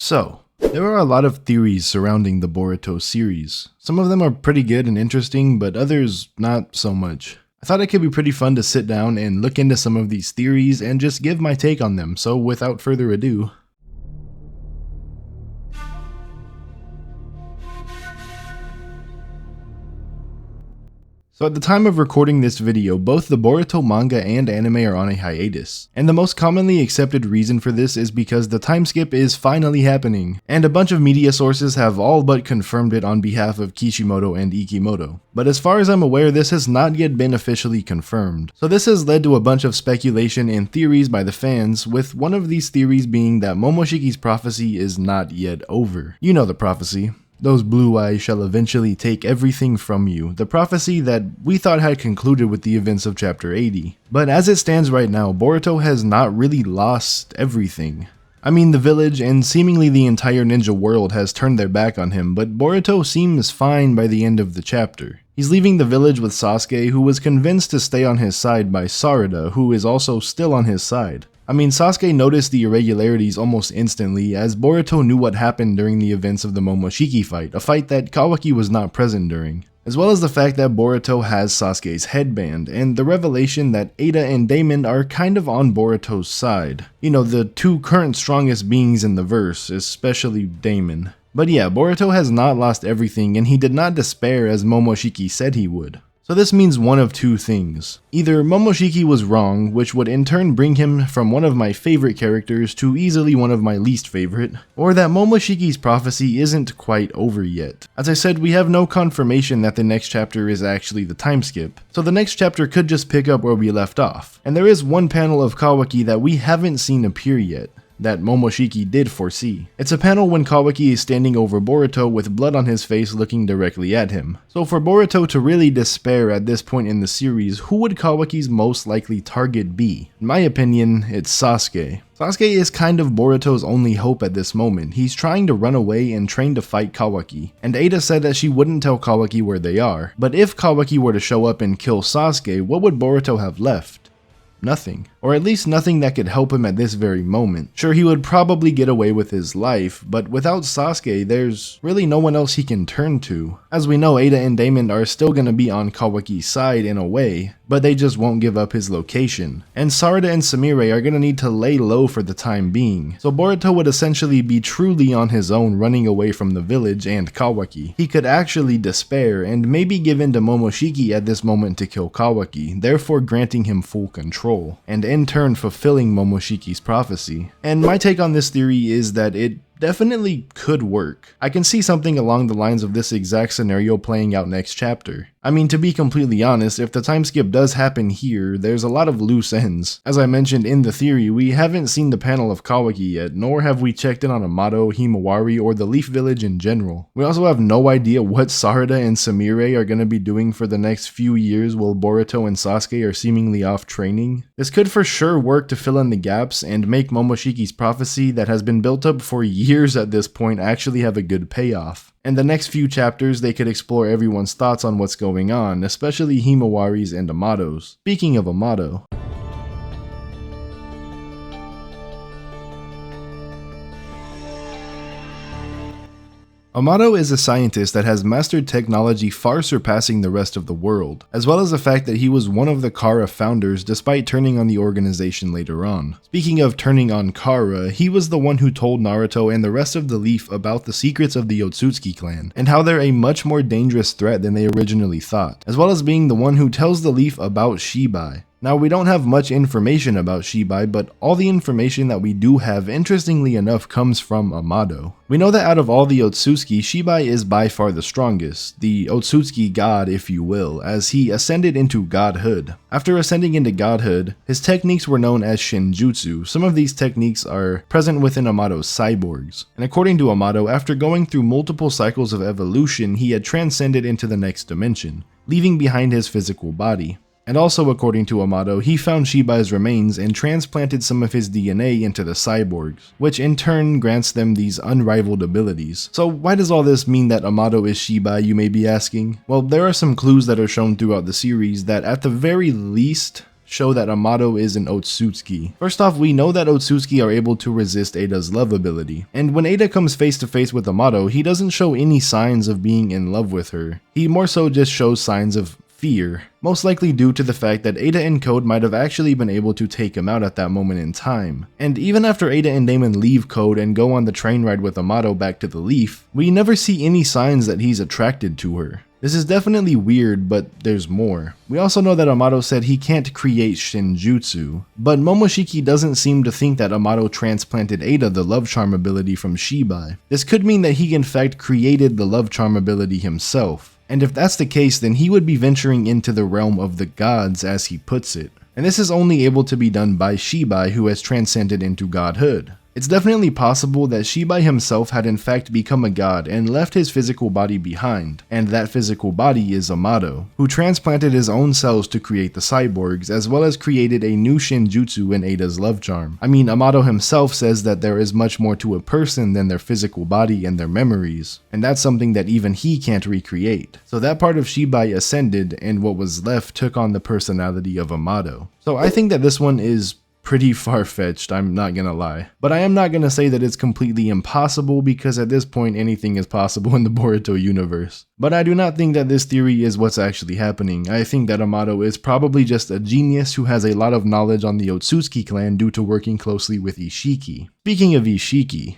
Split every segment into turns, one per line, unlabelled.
So, there are a lot of theories surrounding the Boruto series. Some of them are pretty good and interesting, but others not so much. I thought it could be pretty fun to sit down and look into some of these theories and just give my take on them, so without further ado. So at the time of recording this video, both the Boruto manga and anime are on a hiatus, and the most commonly accepted reason for this is because the time skip is finally happening, and a bunch of media sources have all but confirmed it on behalf of Kishimoto and Ikimoto. But as far as I'm aware, this has not yet been officially confirmed. So this has led to a bunch of speculation and theories by the fans, with one of these theories being that Momoshiki's prophecy is not yet over. You know the prophecy. Those blue eyes shall eventually take everything from you, the prophecy that we thought had concluded with the events of chapter 80. But as it stands right now, Boruto has not really lost everything. I mean, the village and seemingly the entire ninja world has turned their back on him, but Boruto seems fine by the end of the chapter. He's leaving the village with Sasuke, who was convinced to stay on his side by Sarada, who is also still on his side. I mean, Sasuke noticed the irregularities almost instantly, as Boruto knew what happened during the events of the Momoshiki fight, a fight that Kawaki was not present during. As well as the fact that Boruto has Sasuke's headband, and the revelation that Ada and Damon are kind of on Boruto's side. You know, the two current strongest beings in the verse, especially Damon. But yeah, Boruto has not lost everything, and he did not despair as Momoshiki said he would. So this means one of two things. Either Momoshiki was wrong, which would in turn bring him from one of my favorite characters to easily one of my least favorite, or that Momoshiki's prophecy isn't quite over yet. As I said, we have no confirmation that the next chapter is actually the time skip, so the next chapter could just pick up where we left off. And there is one panel of Kawaki that we haven't seen appear yet, that Momoshiki did foresee. It's a panel when Kawaki is standing over Boruto with blood on his face looking directly at him. So for Boruto to really despair at this point in the series, who would Kawaki's most likely target be? In my opinion, it's Sasuke. Sasuke is kind of Boruto's only hope at this moment. He's trying to run away and train to fight Kawaki, and Ada said that she wouldn't tell Kawaki where they are. But if Kawaki were to show up and kill Sasuke, what would Boruto have left? Nothing. Or at least nothing that could help him at this very moment. Sure, he would probably get away with his life, but without Sasuke, there's really no one else he can turn to. As we know, Ada and Damon are still gonna be on Kawaki's side in a way, but they just won't give up his location. And Sarada and Sumire are gonna need to lay low for the time being, so Boruto would essentially be truly on his own running away from the village and Kawaki. He could actually despair and maybe give in to Momoshiki at this moment to kill Kawaki, therefore granting him full control, and in turn fulfilling Momoshiki's prophecy. And my take on this theory is that it definitely could work. I can see something along the lines of this exact scenario playing out next chapter. I mean, to be completely honest, if the time skip does happen here, there's a lot of loose ends. As I mentioned in the theory, we haven't seen the panel of Kawaki yet, nor have we checked in on Amado, Himawari, or the Leaf Village in general. We also have no idea what Sarada and Sumire are going to be doing for the next few years while Boruto and Sasuke are seemingly off training. This could for sure work to fill in the gaps and make Momoshiki's prophecy that has been built up for years at this point actually have a good payoff. In the next few chapters, they could explore everyone's thoughts on what's going on, especially Himawari's and Amado's. Speaking of Amado, Amado is a scientist that has mastered technology far surpassing the rest of the world, as well as the fact that he was one of the Kara founders despite turning on the organization later on. Speaking of turning on Kara, he was the one who told Naruto and the rest of the Leaf about the secrets of the Otsutsuki clan, and how they're a much more dangerous threat than they originally thought, as well as being the one who tells the Leaf about Shibai. Now, we don't have much information about Shibai, but all the information that we do have, interestingly enough, comes from Amado. We know that out of all the Otsutsuki, Shibai is by far the strongest, the Otsutsuki god if you will, as he ascended into godhood. After ascending into godhood, his techniques were known as Shinjutsu. Some of these techniques are present within Amado's cyborgs. And according to Amado, after going through multiple cycles of evolution, he had transcended into the next dimension, leaving behind his physical body. And also according to Amado, he found Shibai's remains and transplanted some of his DNA into the cyborgs, which in turn grants them these unrivaled abilities. So why does all this mean that Amado is Shibai, you may be asking? Well, there are some clues that are shown throughout the series that at the very least, show that Amado is an otsutsuki. First off, we know that otsutsuki are able to resist Ada's love ability, and when Ada comes face to face with Amado, he doesn't show any signs of being in love with her. He more so just shows signs of fear, most likely due to the fact that Ada and Code might have actually been able to take him out at that moment in time. And even after Ada and Damon leave Code and go on the train ride with Amado back to the Leaf, we never see any signs that he's attracted to her. This is definitely weird, but there's more. We also know that Amado said he can't create Shinjutsu, but Momoshiki doesn't seem to think that Amado transplanted Ada the love charm ability from Shibai. This could mean that he in fact created the love charm ability himself. And if that's the case, then he would be venturing into the realm of the gods, as he puts it. And this is only able to be done by Shibai, who has transcended into godhood. It's definitely possible that Shibai himself had in fact become a god and left his physical body behind, and that physical body is Amado, who transplanted his own cells to create the cyborgs, as well as created a new Shinjutsu in Ada's love charm. I mean, Amado himself says that there is much more to a person than their physical body and their memories, and that's something that even he can't recreate. So that part of Shibai ascended, and what was left took on the personality of Amado. So I think that this one is pretty far-fetched, I'm not gonna lie. But I am not gonna say that it's completely impossible, because at this point anything is possible in the Boruto universe. But I do not think that this theory is what's actually happening. I think that Amado is probably just a genius who has a lot of knowledge on the Otsutsuki clan due to working closely with Isshiki. Speaking of Isshiki,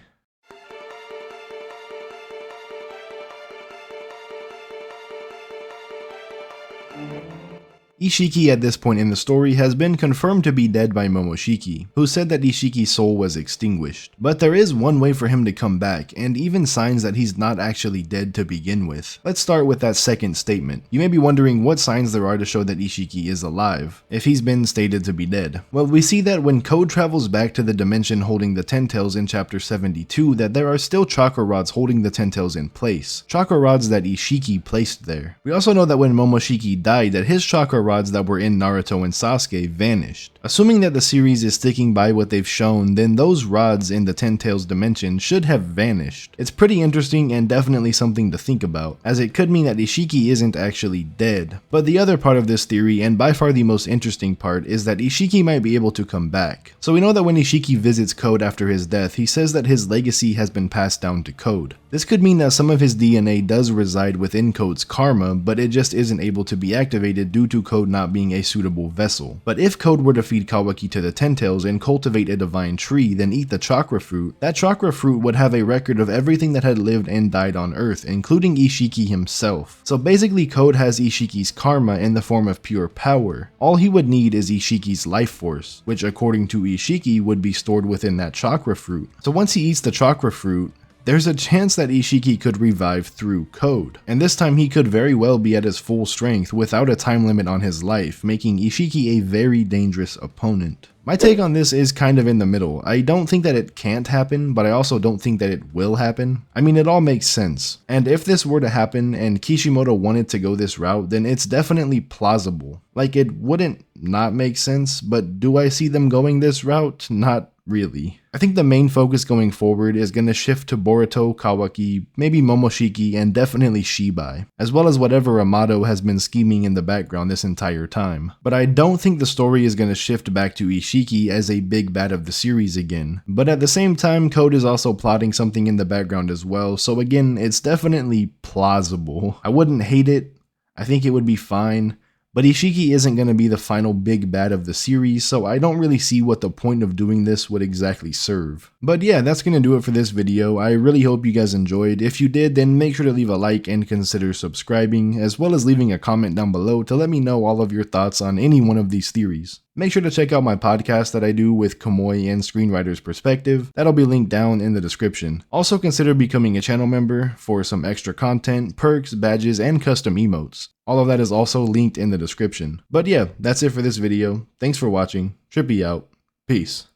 Isshiki at this point in the story has been confirmed to be dead by Momoshiki, who said that Isshiki's soul was extinguished. But there is one way for him to come back, and even signs that he's not actually dead to begin with. Let's start with that second statement. You may be wondering what signs there are to show that Isshiki is alive, if he's been stated to be dead. Well, we see that when Code travels back to the dimension holding the Ten Tails in chapter 72, that there are still chakra rods holding the Ten Tails in place. Chakra rods that Isshiki placed there. We also know that when Momoshiki died, that his chakra rods that were in Naruto and Sasuke vanished. Assuming that the series is sticking by what they've shown, then those rods in the Ten Tails dimension should have vanished. It's pretty interesting and definitely something to think about, as it could mean that Isshiki isn't actually dead. But the other part of this theory, and by far the most interesting part, is that Isshiki might be able to come back. So we know that when Isshiki visits Code after his death, he says that his legacy has been passed down to Code. This could mean that some of his DNA does reside within Code's karma, but it just isn't able to be activated due to Code not being a suitable vessel. But if Code were to feed Kawaki to the Ten Tails and cultivate a divine tree, then eat the chakra fruit, that chakra fruit would have a record of everything that had lived and died on Earth, including Isshiki himself. So basically Code has Isshiki's karma in the form of pure power. All he would need is Isshiki's life force, which according to Isshiki would be stored within that chakra fruit. So once he eats the chakra fruit, there's a chance that Isshiki could revive through Code, and this time he could very well be at his full strength without a time limit on his life, making Isshiki a very dangerous opponent. My take on this is kind of in the middle. I don't think that it can't happen, but I also don't think that it will happen. I mean, it all makes sense. And if this were to happen and Kishimoto wanted to go this route, then it's definitely plausible. Like, it wouldn't not make sense, but do I see them going this route? Not really. I think the main focus going forward is going to shift to Boruto, Kawaki, maybe Momoshiki, and definitely Shibai, as well as whatever Amado has been scheming in the background this entire time. But I don't think the story is going to shift back to Isshiki as a big bad of the series again. But at the same time, Code is also plotting something in the background as well, so again, it's definitely plausible. I wouldn't hate it, I think it would be fine. But Isshiki isn't going to be the final big bad of the series, so I don't really see what the point of doing this would exactly serve. But yeah, that's going to do it for this video. I really hope you guys enjoyed. If you did, then make sure to leave a like and consider subscribing, as well as leaving a comment down below to let me know all of your thoughts on any one of these theories. Make sure to check out my podcast that I do with Kamui and Screenwriter's Perspective. That'll be linked down in the description. Also consider becoming a channel member for some extra content, perks, badges, and custom emotes. All of that is also linked in the description. But yeah, that's it for this video. Thanks for watching. Trippy out. Peace.